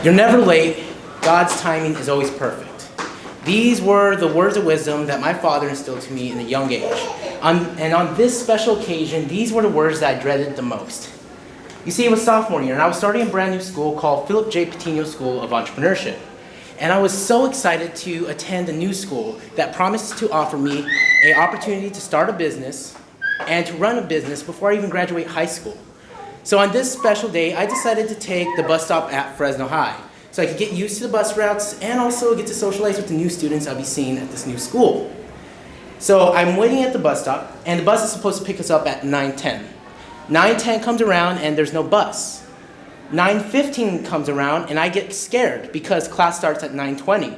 You're never late. God's timing is always perfect. These were the words of wisdom that my father instilled to me in a young age. And on this special occasion, these were the words that I dreaded the most. You see, it was sophomore year, and I was starting a brand new school called Philip J. Patino School of Entrepreneurship. And I was so excited to attend a new school that promised to offer me an opportunity to start a business and to run a business before I even graduate high school. So on this special day, I decided to take the bus stop at Fresno High so I could get used to the bus routes and also get to socialize with the new students I'll be seeing at this new school. So I'm waiting at the bus stop, and the bus is supposed to pick us up at 9:10. 9:10 comes around, and there's no bus. 9:15 comes around, and I get scared because class starts at 9:20.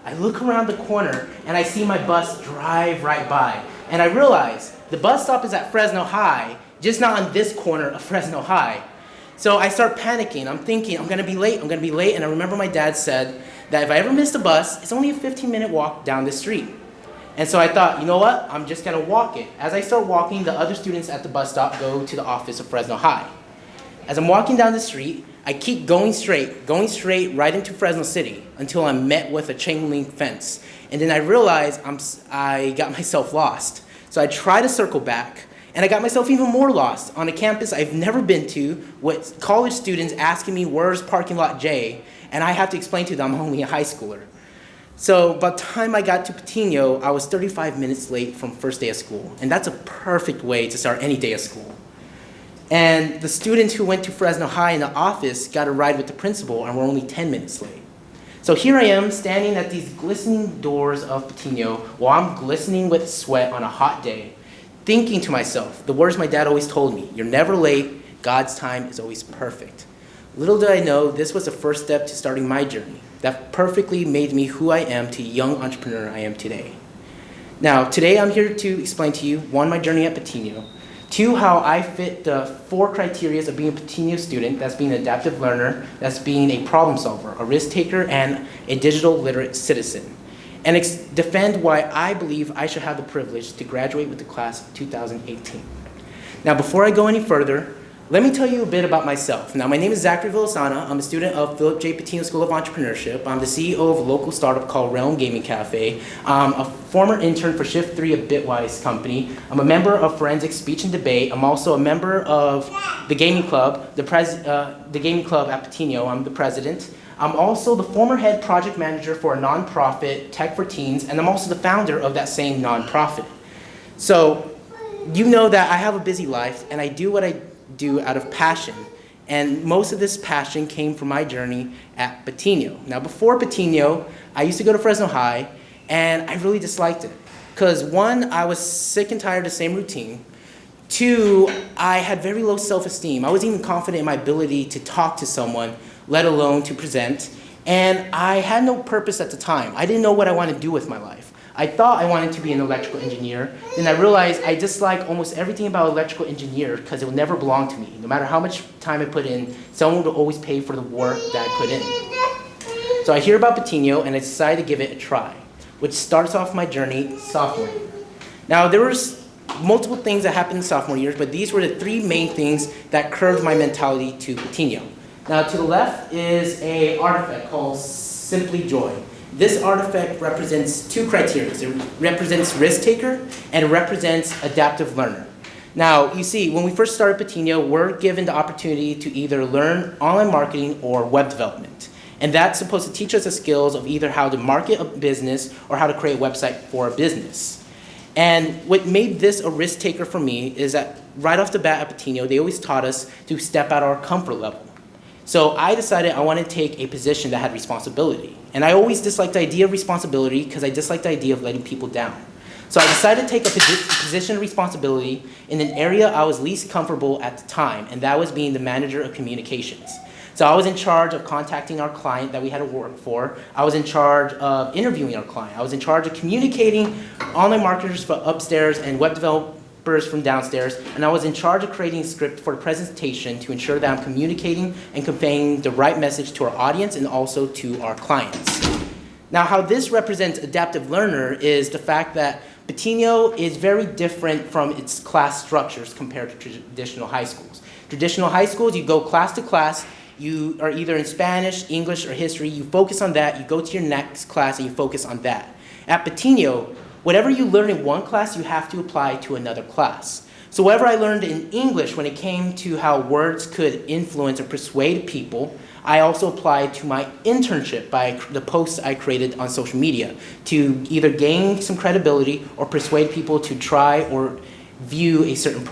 I look around the corner, and I see my bus drive right by, and I realize the bus stop is at Fresno High, just not on this corner of Fresno High. So I start panicking. I'm thinking, I'm gonna be late, and I remember my dad said that if I ever missed a bus, it's only a 15-minute walk down the street. And so I thought, you know what, I'm just gonna walk it. As I start walking, the other students at the bus stop go to the office of Fresno High. As I'm walking down the street, I keep going straight right into Fresno City until I'm met with a chain link fence. And then I realize I got myself lost. So I try to circle back, and I got myself even more lost on a campus I've never been to with college students asking me, where's parking lot J? And I have to explain to them I'm only a high schooler. So by the time I got to Patino, I was 35 minutes late from first day of school. And that's a perfect way to start any day of school. And the students who went to Fresno High in the office got a ride with the principal and were only 10 minutes late. So here I am standing at these glistening doors of Patino while I'm glistening with sweat on a hot day, thinking to myself, the words my dad always told me, you're never late, God's time is always perfect. Little did I know this was the first step to starting my journey that perfectly made me who I am to young entrepreneur I am today. Now, today I'm here to explain to you, 1, my journey at Patino, 2, how I fit the 4 criteria of being a Patino student, that's being an adaptive learner, that's being a problem solver, a risk taker, and a digital literate citizen, and defend why I believe I should have the privilege to graduate with the class of 2018. Now, before I go any further, let me tell you a bit about myself. Now, my name is Zachary Villasana. I'm a student of Philip J. Patino School of Entrepreneurship. I'm the CEO of a local startup called Realm Gaming Cafe. I'm a former intern for Shift 3, a Bitwise company. I'm a member of Forensic Speech and Debate. I'm also a member of the gaming club, the gaming club at Patino. I'm the president. I'm also the former head project manager for a nonprofit, Tech for Teens, and I'm also the founder of that same nonprofit. So you know that I have a busy life, and I do what I do out of passion. And most of this passion came from my journey at Patino. Now, before Patino, I used to go to Fresno High, and I really disliked it. Because 1, I was sick and tired of the same routine. 2, I had very low self-esteem. I wasn't even confident in my ability to talk to someone, let alone to present. And I had no purpose at the time. I didn't know what I wanted to do with my life. I thought I wanted to be an electrical engineer. Then I realized I dislike almost everything about electrical engineer because it will never belong to me. No matter how much time I put in, someone will always pay for the work that I put in. So I hear about Patino, and I decided to give it a try, which starts off my journey sophomore year. Now, there was multiple things that happened in sophomore year, but these were the 3 main things that curved my mentality to Patino. Now, to the left is an artifact called Simply Joy. This artifact represents 2 criteria. It represents risk taker and it represents adaptive learner. Now, you see, when we first started Patino, we're given the opportunity to either learn online marketing or web development. And that's supposed to teach us the skills of either how to market a business or how to create a website for a business. And what made this a risk taker for me is that right off the bat at Patino, they always taught us to step out our comfort level. So I decided I wanted to take a position that had responsibility. And I always disliked the idea of responsibility because I disliked the idea of letting people down. So I decided to take a position of responsibility in an area I was least comfortable at the time, and that was being the manager of communications. So I was in charge of contacting our client that we had to work for. I was in charge of interviewing our client. I was in charge of communicating online marketers from upstairs and web developers from downstairs, and I was in charge of creating a script for the presentation to ensure that I'm communicating and conveying the right message to our audience and also to our clients. Now, how this represents adaptive learner is the fact that Patino is very different from its class structures compared to traditional high schools. Traditional high schools, you go class to class, you are either in Spanish, English, or history. You focus on that, you go to your next class, and you focus on that. At Patino, whatever you learn in one class, you have to apply to another class. So whatever I learned in English when it came to how words could influence or persuade people, I also applied to my internship by the posts I created on social media to either gain some credibility or persuade people to try or view a certain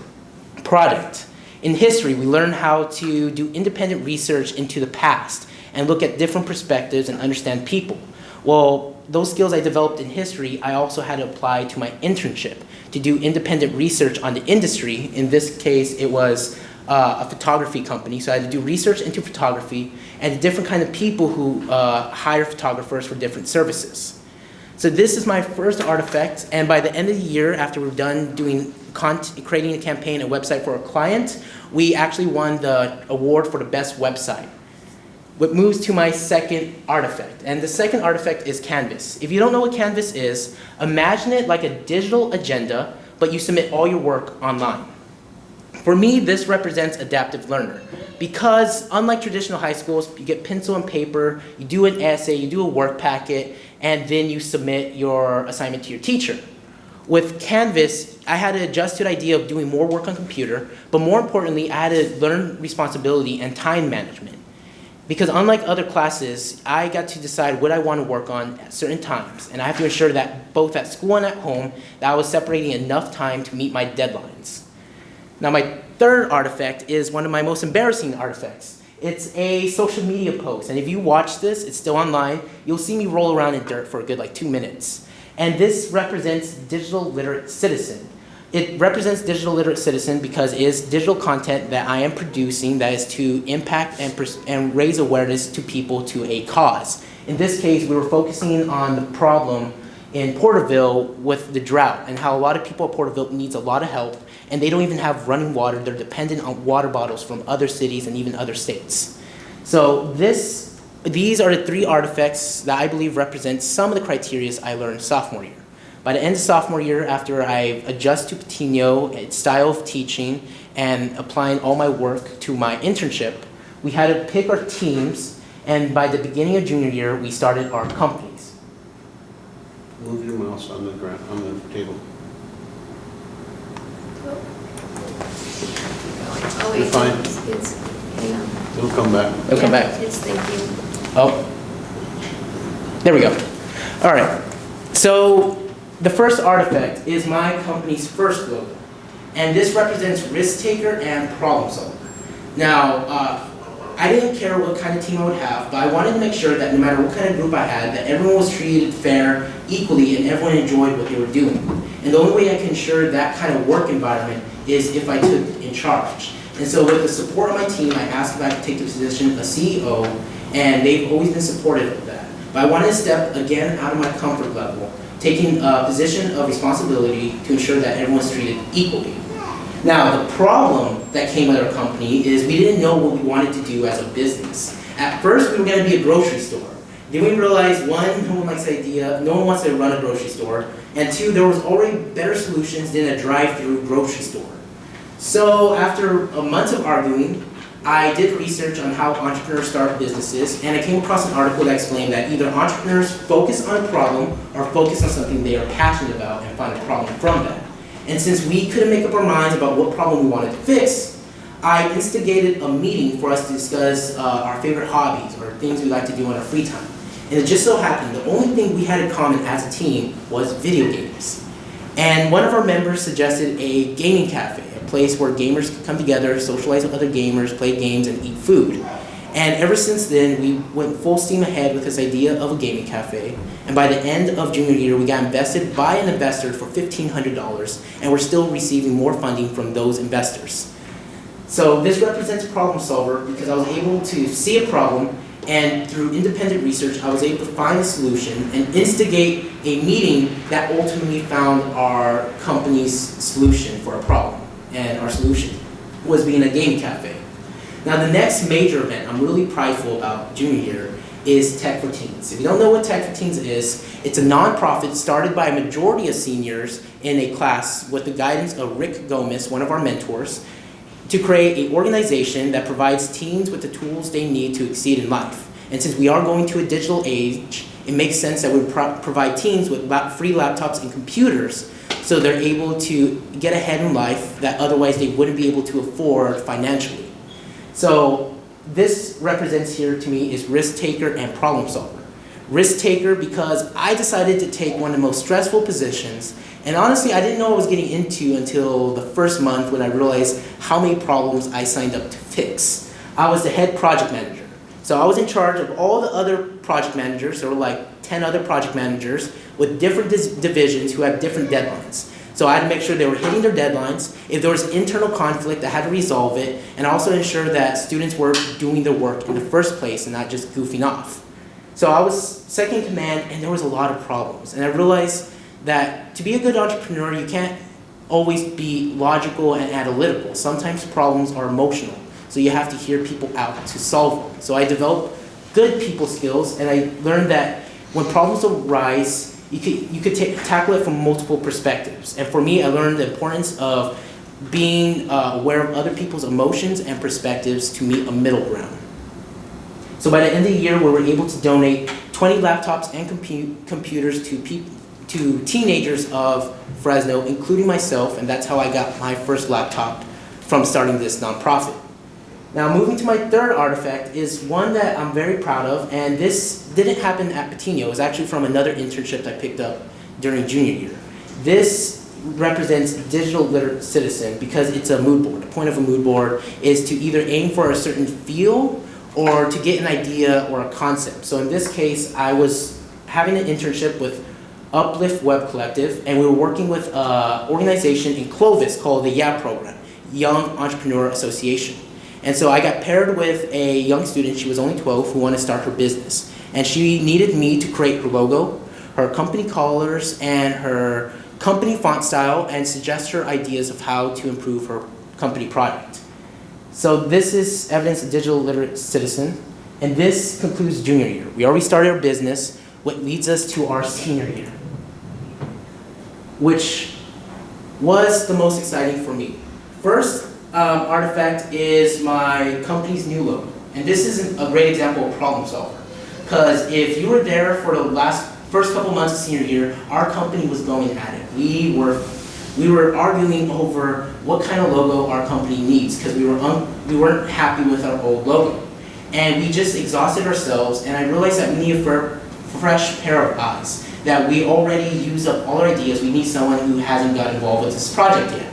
product. In history, we learn how to do independent research into the past and look at different perspectives and understand people. Well, those skills I developed in history, I also had to apply to my internship to do independent research on the industry. In this case, it was a photography company, so I had to do research into photography and the different kind of people who hire photographers for different services. So this is my first artifact, and by the end of the year, after we're done doing creating a campaign, a website for a client, we actually won the award for the best website. What moves to my second artifact, and the second artifact is Canvas. If you don't know what Canvas is, imagine it like a digital agenda, but you submit all your work online. For me, this represents adaptive learner because unlike traditional high schools, you get pencil and paper, you do an essay, you do a work packet, and then you submit your assignment to your teacher. With Canvas, I had to adjust to the idea of doing more work on computer, but more importantly, I had to learn responsibility and time management. Because unlike other classes, I got to decide what I want to work on at certain times, and I have to ensure that both at school and at home, that I was separating enough time to meet my deadlines. Now my third artifact is one of my most embarrassing artifacts. It's a social media post, and if you watch this, it's still online, you'll see me roll around in dirt for a good 2 minutes. And this represents digital literate citizen. It represents digital literate citizen because it is digital content that I am producing that is to impact and raise awareness to people to a cause. In this case, we were focusing on the problem in Porterville with the drought and how a lot of people at Porterville needs a lot of help and they don't even have running water. They're dependent on water bottles from other cities and even other states. So these are the three artifacts that I believe represent some of the criteria I learned sophomore year. By the end of sophomore year, after I adjust to Patino, its style of teaching, and applying all my work to my internship, we had to pick our teams, and by the beginning of junior year, we started our companies. Move your mouse on the ground, on the table. Oh, wait, You're fine. hang on. It'll come back. It'll come back. It's thinking. Oh, there we go. All right, so the first artifact is my company's first logo, and this represents risk taker and problem solver. Now, I didn't care what kind of team I would have, but I wanted to make sure that no matter what kind of group I had, that everyone was treated fair, equally, and everyone enjoyed what they were doing. And the only way I can ensure that kind of work environment is if I took in charge. And so with the support of my team, I asked if I could take the position of CEO, and they've always been supportive of that. But I wanted to step again out of my comfort level, taking a position of responsibility to ensure that everyone's treated equally. Now, the problem that came with our company is we didn't know what we wanted to do as a business. At first, we were going to be a grocery store. Then we realized, one, no one likes the idea, no one wants to run a grocery store, and two, there was already better solutions than a drive-through grocery store. So after a month of arguing, I did research on how entrepreneurs start businesses, and I came across an article that explained that either entrepreneurs focus on a problem or focus on something they are passionate about and find a problem from that. And since we couldn't make up our minds about what problem we wanted to fix, I instigated a meeting for us to discuss our favorite hobbies or things we like to do in our free time. And it just so happened the only thing we had in common as a team was video games. And one of our members suggested a gaming cafe, a place where gamers could come together, socialize with other gamers, play games, and eat food. And ever since then, we went full steam ahead with this idea of a gaming cafe. And by the end of junior year, we got invested by an investor for $1,500, and we're still receiving more funding from those investors. So this represents problem solver because I was able to see a problem, and through independent research, I was able to find a solution and instigate a meeting that ultimately found our company's solution for a problem. And our solution was being a game cafe. Now the next major event I'm really prideful about junior year is Tech for Teens. If you don't know what Tech for Teens is, it's a nonprofit started by a majority of seniors in a class with the guidance of Rick Gomez, one of our mentors. to create an organization that provides teens with the tools they need to exceed in life. And since we are going to a digital age, it makes sense that we provide teens with free laptops and computers so they're able to get ahead in life that otherwise they wouldn't be able to afford financially. So this represents here to me is risk taker and problem solver. Risk taker because I decided to take one of the most stressful positions, and honestly I didn't know what I was getting into until the first month when I realized how many problems I signed up to fix. I was the head project manager. So I was in charge of all the other project managers. There were like 10 other project managers with different divisions who had different deadlines. So I had to make sure they were hitting their deadlines. If there was internal conflict, I had to resolve it, and also ensure that students were doing their work in the first place and not just goofing off. So I was second in command, and there was a lot of problems. And I realized that to be a good entrepreneur, you can't always be logical and analytical. Sometimes problems are emotional. So you have to hear people out to solve them. So I developed good people skills, and I learned that when problems arise, you could tackle it from multiple perspectives. And for me, I learned the importance of being aware of other people's emotions and perspectives to meet a middle ground. So by the end of the year, we were able to donate 20 laptops and computers to teenagers of Fresno, including myself, and that's how I got my first laptop from starting this nonprofit. Now, moving to my third artifact is one that I'm very proud of, and this didn't happen at Patino. It was actually from another internship I picked up during junior year. This represents digital literate citizen because it's a mood board. The point of a mood board is to either aim for a certain feel or to get an idea or a concept. So in this case, I was having an internship with Uplift Web Collective, and we were working with an organization in Clovis called the YA program, Young Entrepreneur Association. And so I got paired with a young student, she was only 12, who wanted to start her business. And she needed me to create her logo, her company colors, and her company font style, and suggest her ideas of how to improve her company product. So this is evidence of digital literate citizen, and this concludes junior year. We already started our business, what leads us to our senior year, which was the most exciting for me. First, artifact is my company's new logo. And this is a great example of problem solver. Because if you were there for the first couple months of senior year, our company was going at it. We were arguing over what kind of logo our company needs because we weren't happy with our old logo. And we just exhausted ourselves, and I realized that we need a fresh pair of eyes. That we already used up all our ideas, we need someone who hasn't got involved with this project yet.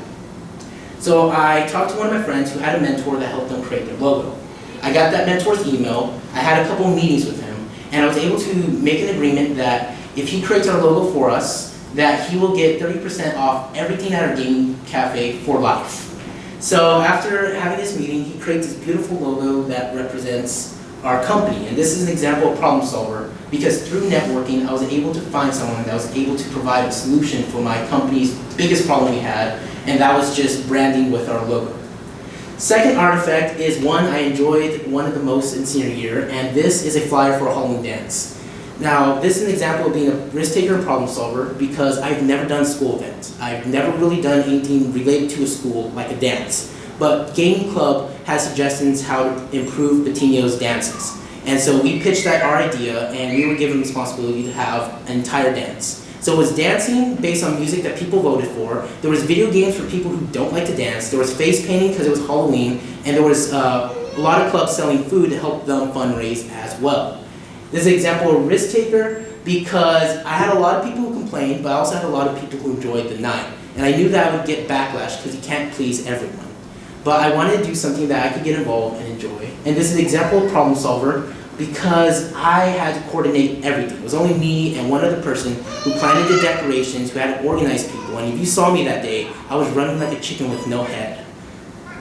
So I talked to one of my friends who had a mentor that helped them create their logo. I got that mentor's email, I had a couple meetings with him, and I was able to make an agreement that if he creates our logo for us, that he will get 30% off everything at our gaming cafe for life. So after having this meeting, he creates this beautiful logo that represents our company. And this is an example of problem solver because through networking, I was able to find someone that was able to provide a solution for my company's biggest problem we had, and that was just branding with our logo. Second artifact is one I enjoyed one of the most in senior year, and this is a flyer for a Halloween dance. Now, this is an example of being a risk taker and problem solver because I've never done school events. I've never really done anything related to a school like a dance. But Gaming Club has suggestions how to improve Patino's dances. And so we pitched that our idea, and we were given the responsibility to have an entire dance. So it was dancing based on music that people voted for. There was video games for people who don't like to dance. There was face painting because it was Halloween. And there was a lot of clubs selling food to help them fundraise as well. This is an example of risk taker because I had a lot of people who complained, but I also had a lot of people who enjoyed the night. And I knew that I would get backlash because you can't please everyone. But I wanted to do something that I could get involved and enjoy. And this is an example of problem solver because I had to coordinate everything. It was only me and one other person who planted the decorations, who had to organize people. And if you saw me that day, I was running like a chicken with no head.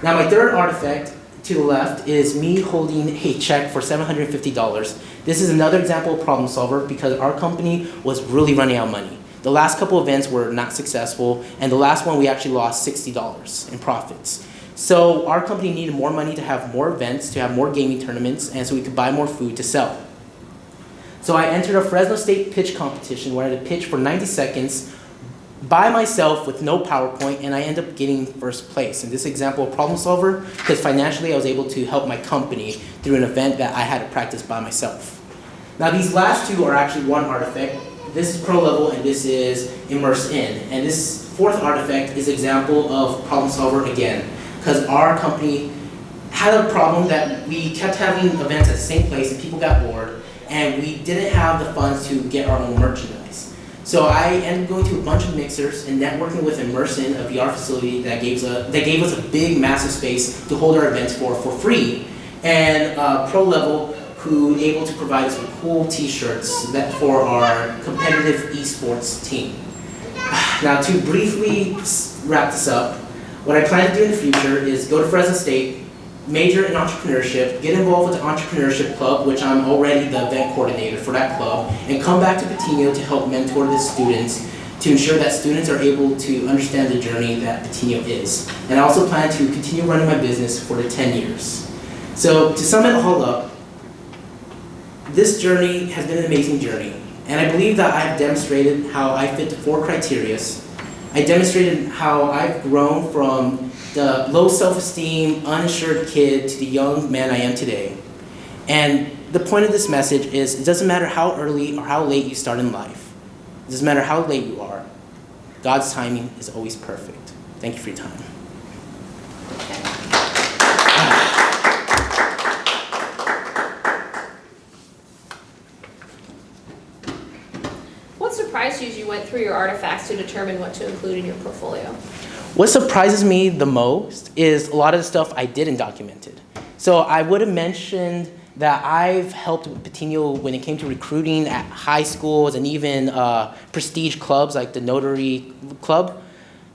Now my third artifact to the left is me holding a check for $750. This is another example of problem solver because our company was really running out of money. The last couple events were not successful, and the last one we actually lost $60 in profits. So our company needed more money to have more events, to have more gaming tournaments, and so we could buy more food to sell. So I entered a Fresno State pitch competition where I had to pitch for 90 seconds by myself with no PowerPoint, and I end up getting first place. In this example, problem solver, because financially I was able to help my company through an event that I had to practice by myself. Now these last two are actually one artifact. This is pro level and this is immerse in. And this fourth artifact is example of problem solver again, because our company had a problem that we kept having events at the same place and people got bored, and we didn't have the funds to get our own merchandise. So I ended up going to a bunch of mixers and networking with Immersin, a VR facility that gave us a big, massive space to hold our events for free, and Pro Level, who able to provide us with cool T-shirts that for our competitive esports team. Now, to briefly wrap this up, what I plan to do in the future is go to Fresno State, major in entrepreneurship, get involved with the entrepreneurship club, which I'm already the event coordinator for that club, and come back to Patino to help mentor the students to ensure that students are able to understand the journey that Patino is. And I also plan to continue running my business for the 10 years. So to sum it all up, this journey has been an amazing journey, and I believe that I've demonstrated how I fit the 4 criteria. I demonstrated how I've grown from the low self-esteem, uninsured kid to the young man I am today. And the point of this message is it doesn't matter how early or how late you start in life. It doesn't matter how late you are. God's timing is always perfect. Thank you for your time. What surprised you as you went through your artifacts to determine what to include in your portfolio? What surprises me the most is a lot of the stuff I didn't document it. So I would have mentioned that I've helped with Patino when it came to recruiting at high schools and even prestige clubs like the Notary Club.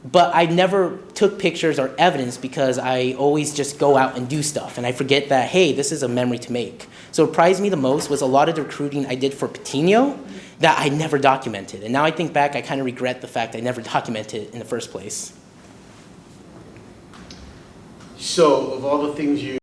But I never took pictures or evidence because I always just go out and do stuff. And I forget that, hey, this is a memory to make. So what surprised me the most was a lot of the recruiting I did for Patino that I never documented. And now I think back, I kind of regret the fact I never documented it in the first place. So, of all the things you